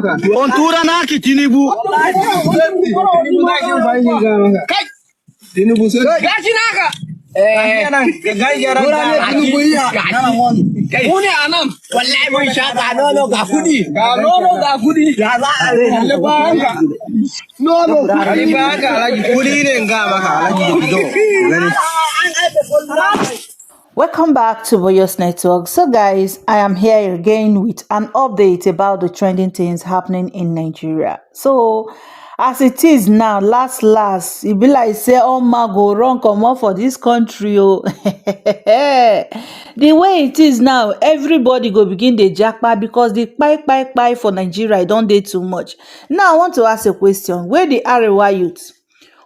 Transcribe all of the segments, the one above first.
Kontura naki Tinubu. Tinubu gashi naka. Kuni anam wallahi mun sha ga nono ga kudi. Ga nono ga kudi. Ya za a rene ba haka. Nono kudi ba haka alaji kudi ne ga maka alaji do. Welcome back to Voyous Network. So guys, I am here again with an update about the trending things happening in Nigeria. So as it is now, last it be like say oh my go wrong come on for this country. Oh. The way it is now, everybody go begin the jackpot because the pie for Nigeria don't dey too much. Now I want to ask a question. Where the Arewa youth?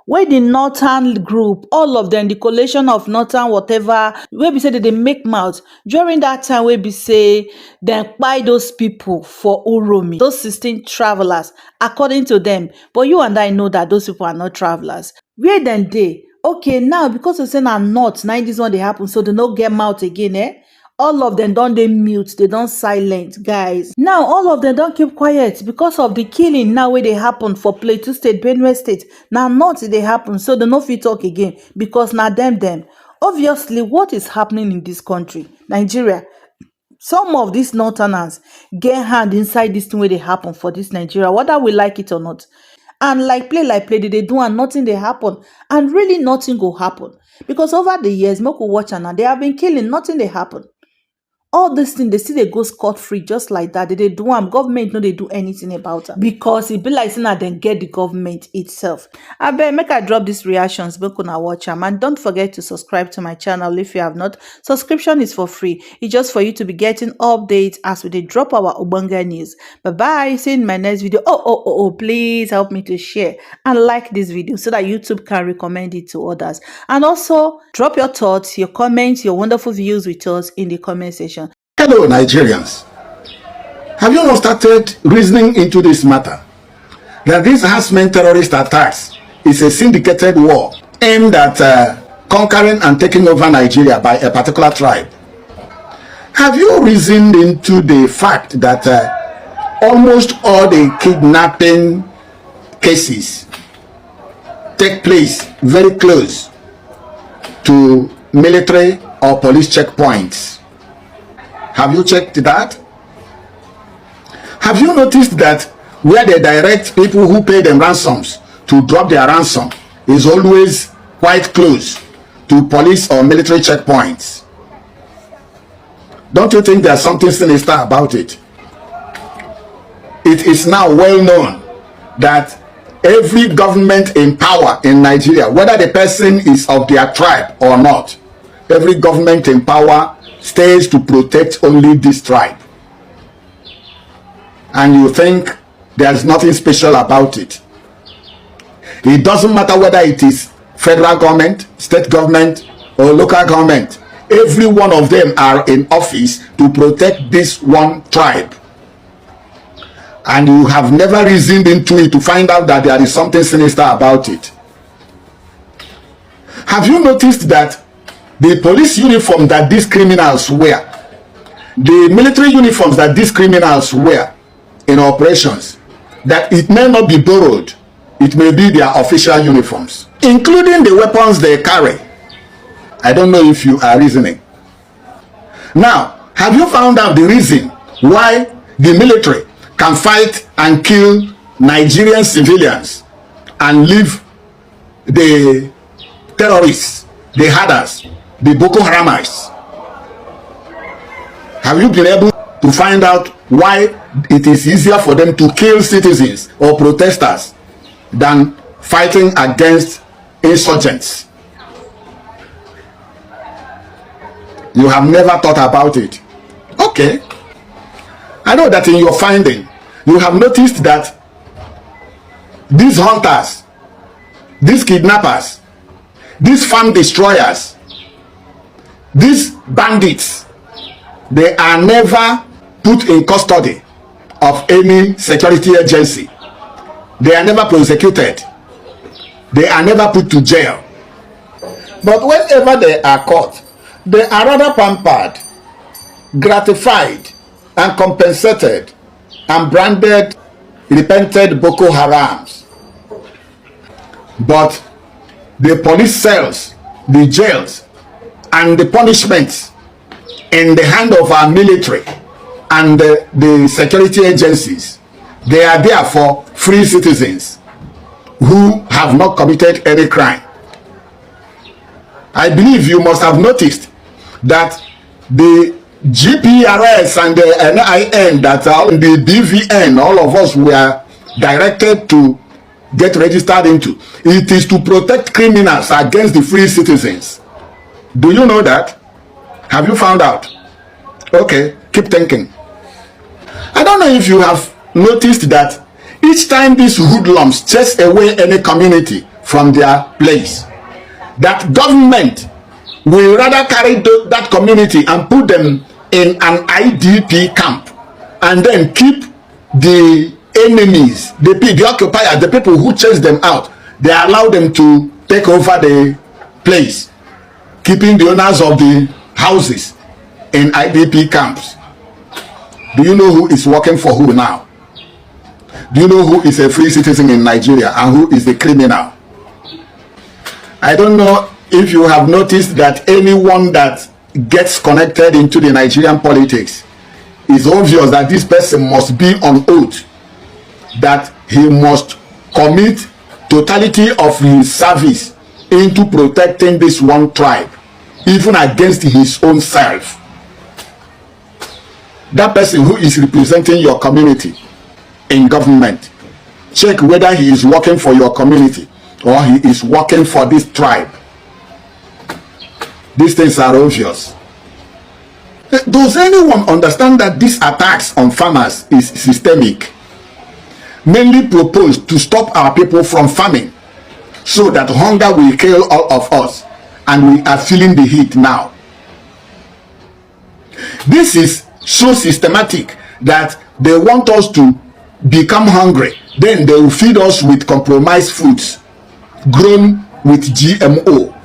Where the northern group, all of them, the collation of northern whatever, where we say that they make mouth during that time, where we say they buy those people for Uromi, those 16 travelers, according to them. But you and I know that those people are not travelers. Where then they? Okay, now because we say not, now this one they happen, so they don't get mouth again, eh? All of them don't they mute, they don't silent, guys. Now all of them don't keep quiet because of the killing now where they happen for Plateau State, Benue State. Now not they happen, so they no fit talk again because now them. Obviously, what is happening in this country, Nigeria? Some of these northerners get hand inside this thing where they happen for this Nigeria, whether we like it or not. And like play, they do and nothing they happen. And really nothing go happen. Because over the years, Moko watch and they have been killing, nothing they happen. All this thing, they see they go scot-free just like that. They do them. Government no they do anything about it. Because it be like saying that then get the government itself. I bet make I drop these reactions, make una watch them. And don't forget to subscribe to my channel if you have not. Subscription is for free. It's just for you to be getting updates as we drop our Ubanga news. Bye-bye. See you in my next video. Oh, please help me to share and like this video so that YouTube can recommend it to others. And also drop your thoughts, your comments, your wonderful views with us in the comment section. Hello, Nigerians. Have you not started reasoning into this matter? That this harassment terrorist attacks is a syndicated war aimed at conquering and taking over Nigeria by a particular tribe. Have you reasoned into the fact that almost all the kidnapping cases take place very close to military or police checkpoints? Have you checked that? Have you noticed that where they direct people who pay them ransoms to drop their ransom is always quite close to police or military checkpoints? Don't you think there's something sinister about it? It is now well known that every government in power in Nigeria, whether the person is of their tribe or not, every government in power stays to protect only this tribe. And you think there's nothing special about it. It doesn't matter whether it is federal government, state government, or local government. Every one of them are in office to protect this one tribe. And you have never reasoned into it to find out that there is something sinister about it. Have you noticed that the police uniform that these criminals wear, the military uniforms that these criminals wear in operations, that it may not be borrowed, it may be their official uniforms, including the weapons they carry? I don't know if you are reasoning. Now, have you found out the reason why the military can fight and kill Nigerian civilians and leave the terrorists, the herders, the Boko Haramites? Have you been able to find out why it is easier for them to kill citizens or protesters than fighting against insurgents? You have never thought about it. Okay. I know that in your finding, you have noticed that these hunters, these kidnappers, these farm destroyers, these bandits, they are never put in custody of any security agency. They are never prosecuted. They are never put to jail. But whenever they are caught, they are rather pampered, gratified, and compensated, and branded repented Boko Harams. But the police cells, the jails, and the punishments in the hand of our military and the security agencies, they are there for free citizens who have not committed any crime. I believe you must have noticed that the GPRS and the NIN that are the BVN, all of us were directed to get registered into. It is to protect criminals against the free citizens. Do you know that? Have you found out? Okay, keep thinking. I don't know if you have noticed that each time these hoodlums chase away any community from their place, that government will rather carry that community and put them in an IDP camp and then keep the enemies, the occupiers, the people who chase them out. They allow them to take over the place, keeping the owners of the houses in IDP camps. Do you know who is working for who now? Do you know who is a free citizen in Nigeria and who is the criminal? I don't know if you have noticed that anyone that gets connected into the Nigerian politics, is obvious that this person must be on oath that he must commit totality of his service into protecting this one tribe, even against his own self. That person who is representing your community in government, check whether he is working for your community or he is working for this tribe. These things are obvious. Does anyone understand that these attacks on farmers is systemic, mainly proposed to stop our people from farming, so that hunger will kill all of us, and we are feeling the heat now? This is so systematic that they want us to become hungry, then they will feed us with compromised foods grown with GMO,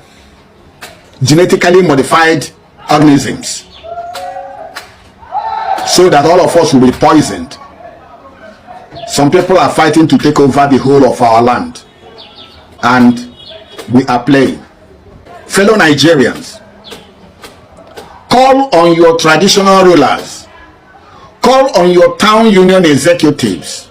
genetically modified organisms, so that all of us will be poisoned. Some people are fighting to take over the whole of our land, and we are playing. Fellow Nigerians, call on your traditional rulers, call on your town union executives,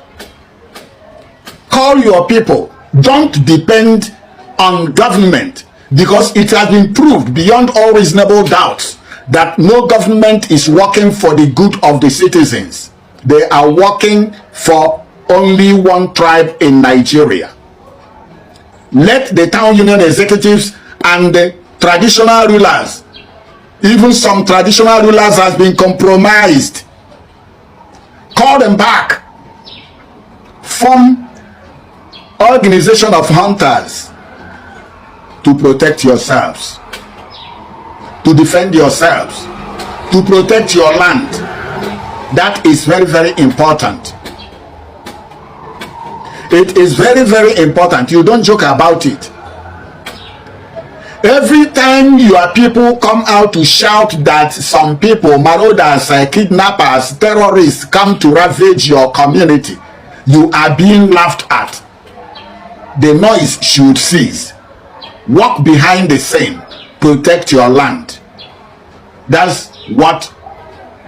call your people. Don't depend on government, because it has been proved beyond all reasonable doubts that no government is working for the good of the citizens. They are working for only one tribe in Nigeria. Let the town union executives and the traditional rulers, even some traditional rulers has been compromised, call them back. Form organization of hunters to protect yourselves, to defend yourselves, to protect your land. That is very, very important. It is very, very important. You don't joke about it. Every time your people come out to shout that some people, marauders, kidnappers, terrorists come to ravage your community, you are being laughed at. The noise should cease. Walk behind the scene. Protect your land. That's what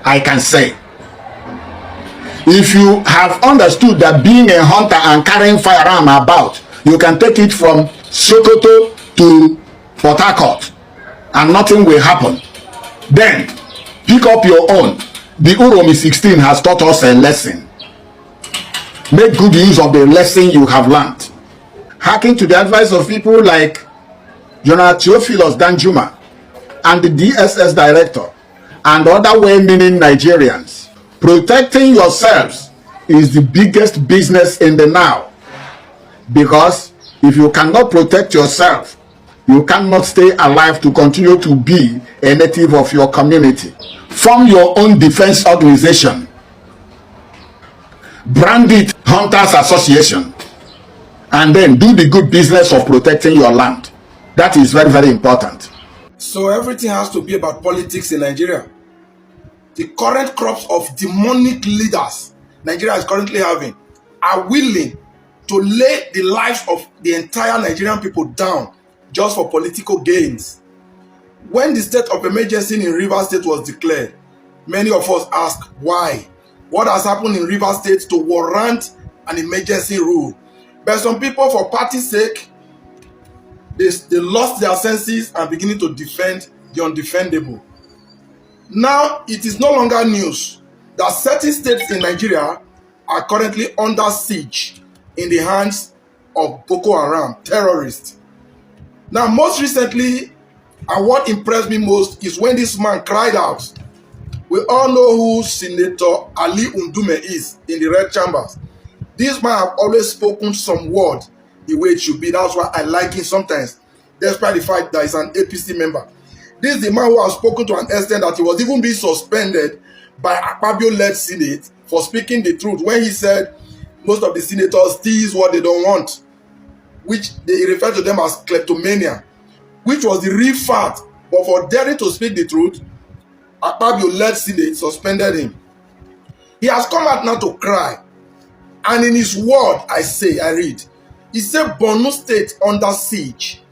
I can say. If you have understood that being a hunter and carrying firearm about, you can take it from Sokoto to Port Harcourt and nothing will happen, then pick up your own. The Uromi 16 has taught us a lesson. Make good use of the lesson you have learned. Hearken to the advice of people like General Theophilus Danjuma and the DSS director and other well-meaning Nigerians. Protecting yourselves is the biggest business in the now, because if you cannot protect yourself, you cannot stay alive to continue to be a native of your community. Form your own defense organization. Brand it Hunters Association, and then do the good business of protecting your land. That is very, very important. So everything has to be about politics in Nigeria. The current crops of demonic leaders Nigeria is currently having are willing to lay the lives of the entire Nigerian people down just for political gains. When the state of emergency in Rivers State was declared, many of us ask why. What has happened in Rivers State to warrant an emergency rule? But some people, for party's sake, they lost their senses and beginning to defend the undefendable. Now, it is no longer news that certain states in Nigeria are currently under siege in the hands of Boko Haram terrorists. Now, most recently, and what impressed me most is when this man cried out. We all know who Senator Ali Ndume is in the red chambers. This man have always spoken some word the way it should be. That's why I like him sometimes, despite the fact that he's an APC member. This is the man who has spoken to an extent that he was even being suspended by Okpebholo-led Senate for speaking the truth when he said most of the senators steal what they don't want, which they refer to them as kleptomania, which was the real fact. But for daring to speak the truth, Okpebholo-led Senate suspended him. He has come out now to cry. And in his word, I read, he said Borno State under siege.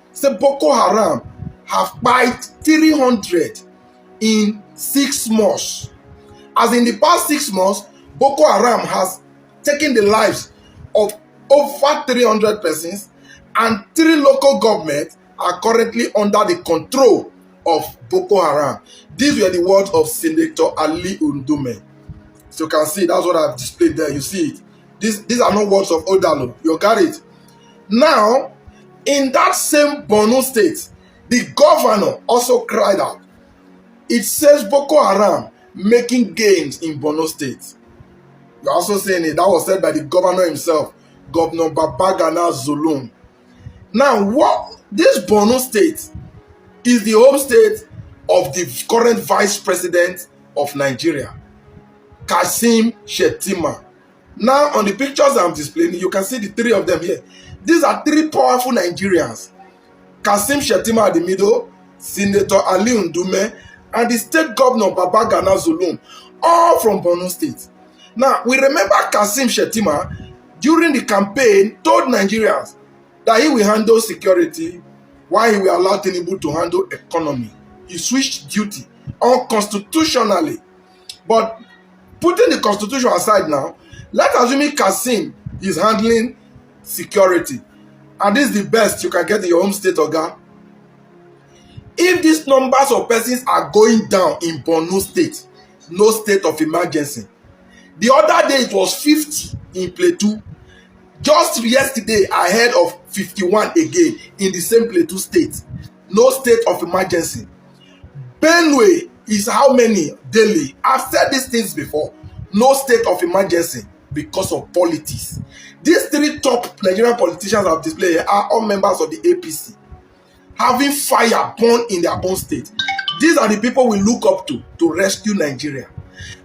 He said Boko Haram have bite 300 in 6 months. As in the past 6 months, Boko Haram has taken the lives of over 300 persons, and 3 local governments are currently under the control of Boko Haram. These were the words of Senator Ali Ndume. So you can see, that's what I've displayed there. You see it. These are not words of Odalo. You got it. Now, in that same Borno State, the governor also cried out. It says Boko Haram making gains in Borno State. You're also saying it. That was said by the governor himself, Governor Babagana Zulum. Now, what this Borno State is the home state of the current vice president of Nigeria, Kashim Shettima. Now, on the pictures I'm displaying, you can see the 3 of them here. These are 3 powerful Nigerians. Kashim Shettima at the middle, Senator Ali Ndume, and the state governor Babagana Zulum, all from Borno State. Now, we remember Kashim Shettima during the campaign told Nigerians that he will handle security while he will allow Tinubu to handle economy. He switched duty unconstitutionally. But putting the constitution aside now, let's assume Kashim is handling security. And this is the best you can get in your home state, Oga. If these numbers of persons are going down in Borno State, no state of emergency. The other day it was 50 in Plateau. Just yesterday I heard of 51 again in the same Plateau state. No state of emergency. Benue is how many daily? I've said these things before. No state of emergency because of politics. These 3 top Nigerian politicians I've displayed are all members of the APC, having fire born in their own state. These are the people we look up to rescue Nigeria.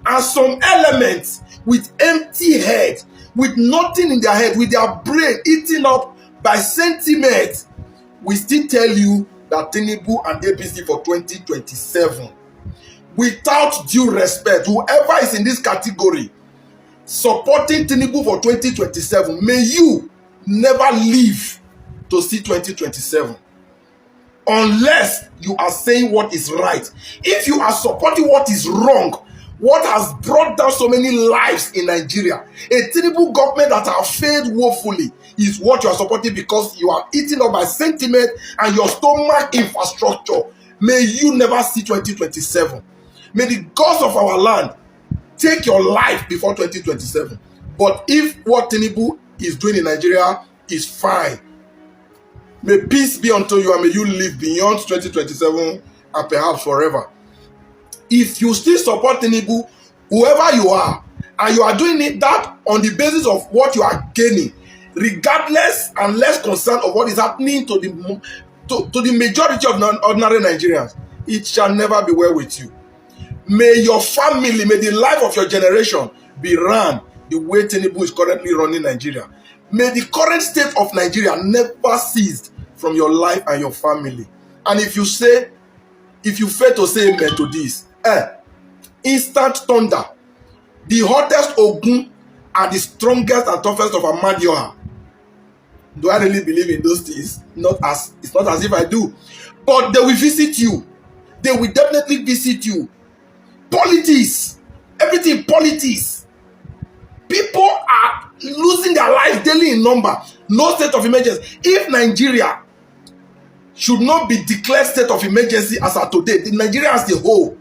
And some elements with empty head, with nothing in their head, with their brain eaten up by sentiment, we still tell you that Tinubu and APC for 2027. Without due respect, whoever is in this category supporting Tinubu for 2027, may you never live to see 2027. Unless you are saying what is right. If you are supporting what is wrong, what has brought down so many lives in Nigeria, a Tinubu government that have failed woefully, is what you are supporting because you are eaten up by sentiment and your stomach infrastructure. May you never see 2027. May the gods of our land take your life before 2027. But if what Tinubu is doing in Nigeria is fine, may peace be unto you and may you live beyond 2027 and perhaps forever. If you still support Tinubu, whoever you are, and you are doing it that on the basis of what you are gaining, regardless and less concerned of what is happening to the majority of ordinary Nigerians, it shall never be well with you. May your family, may the life of your generation be run the way Tinubu is currently running Nigeria. May the current state of Nigeria never cease from your life and your family. And if you fail to say amen to this, instant thunder, the hottest Ogun are the strongest and toughest of Amadioha. Do I really believe in those things? It's not as if I do. But they will visit you. They will definitely visit you. Politics. Everything politics. People are losing their lives daily in number. No state of emergency. If Nigeria should not be declared state of emergency as of today, Nigeria as the whole,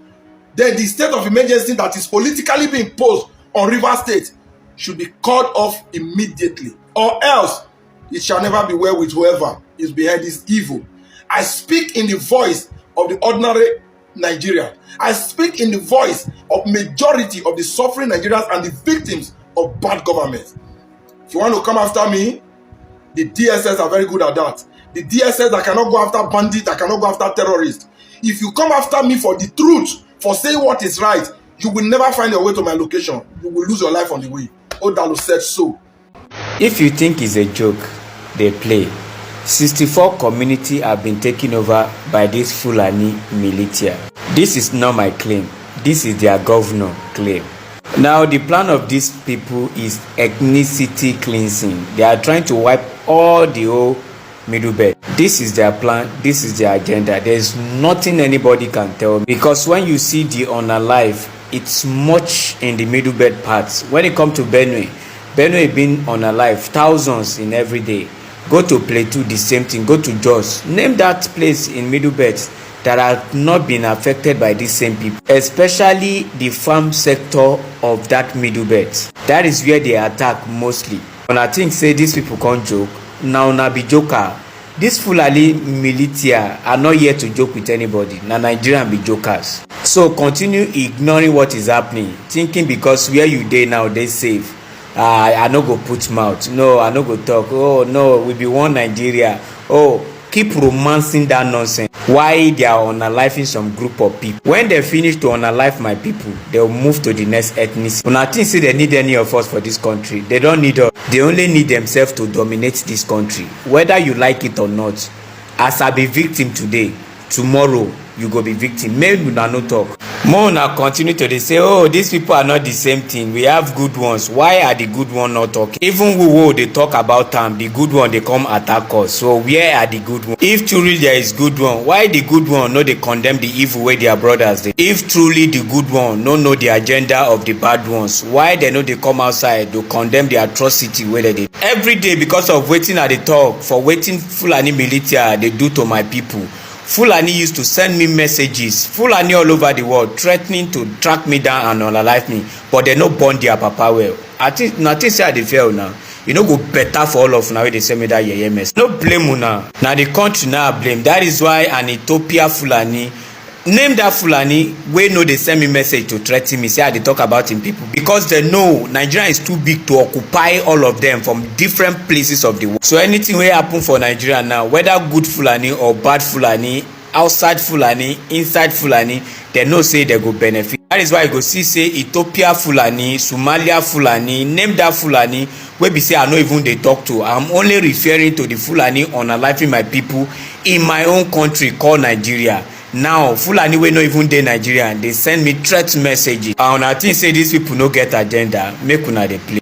then the state of emergency that is politically being imposed on Rivers State should be cut off immediately, or else it shall never be well with whoever is behind this evil. I speak in the voice of the ordinary Nigerian. I speak in the voice of majority of the suffering Nigerians and the victims of bad government. If you want to come after me, the DSS are very good at that. The DSS that cannot go after bandits, that cannot go after terrorists. If you come after me for the truth, for saying what is right, you will never find your way to my location. You will lose your life on the way. Odalo said so. If you think it's a joke, they play. 64 community have been taken over by this Fulani militia. This is not my claim. This is their governor claim. Now, the plan of these people is ethnicity cleansing. They are trying to wipe all the whole Middle Belt. This is their plan. This is their agenda. There's nothing anybody can tell me. Because when you see the unalive, it's much in the Middle Belt parts. When it comes to Benue being unalive, thousands in every day. Go to Plateau, the same thing. Go to Jos. Name that place in Middle Belt that have not been affected by these same people, especially the farm sector of that Middle Belt. That is where they attack mostly. When I think say these people can't joke, now na be joker. These Fulani militia are not here to joke with anybody. Na Nigerian be jokers. So continue ignoring what is happening, thinking because where you dey now they safe. I no go put mouth. No, I no go talk. Oh no, we be one Nigeria. Oh, keep romancing that nonsense. Why they are unaliving some group of people? When they finish to unalive my people, they will move to the next ethnicity. When I think say they need any of us for this country, they don't need us. They only need themselves to dominate this country. Whether you like it or not, as I be victim today, tomorrow you go be victim. Maybe una no talk. More now continue to they say, oh, these people are not the same thing. We have good ones. Why are the good ones not talking? Even we they talk about them, the good one they come attack us. So where are the good ones? If truly there is good one, why the good one no they condemn the evil way their brothers they? If truly the good one no know the agenda of the bad ones, why they know they come outside to condemn the atrocity where they did? Every day because of waiting at the talk for waiting Fulani militia they do to my people. Fulani used to send me messages, Fulani all over the world, threatening to track me down and unalive me, but they no born their papa well. I think nothing say they fail now. You know go better for all of now they send me that mess. No blame una. Now the country now blame. That is why an Ethiopia Fulani name that Fulani wey no they send me message to threaten me, say they talk about him people because they know Nigeria is too big to occupy all of them from different places of the world. So anything will happen for Nigeria now, whether good Fulani or bad Fulani, outside Fulani, inside Fulani, they know say they go benefit. That is why you go see say Ethiopia Fulani, Somalia Fulani, name that Fulani wey be say I no even they talk to. I'm only referring to the Fulani unaliving my people in my own country called Nigeria. Now Fulani wey no even dey Nigeria, they send me threat messages. And I think say these people no get agenda, make una dey play.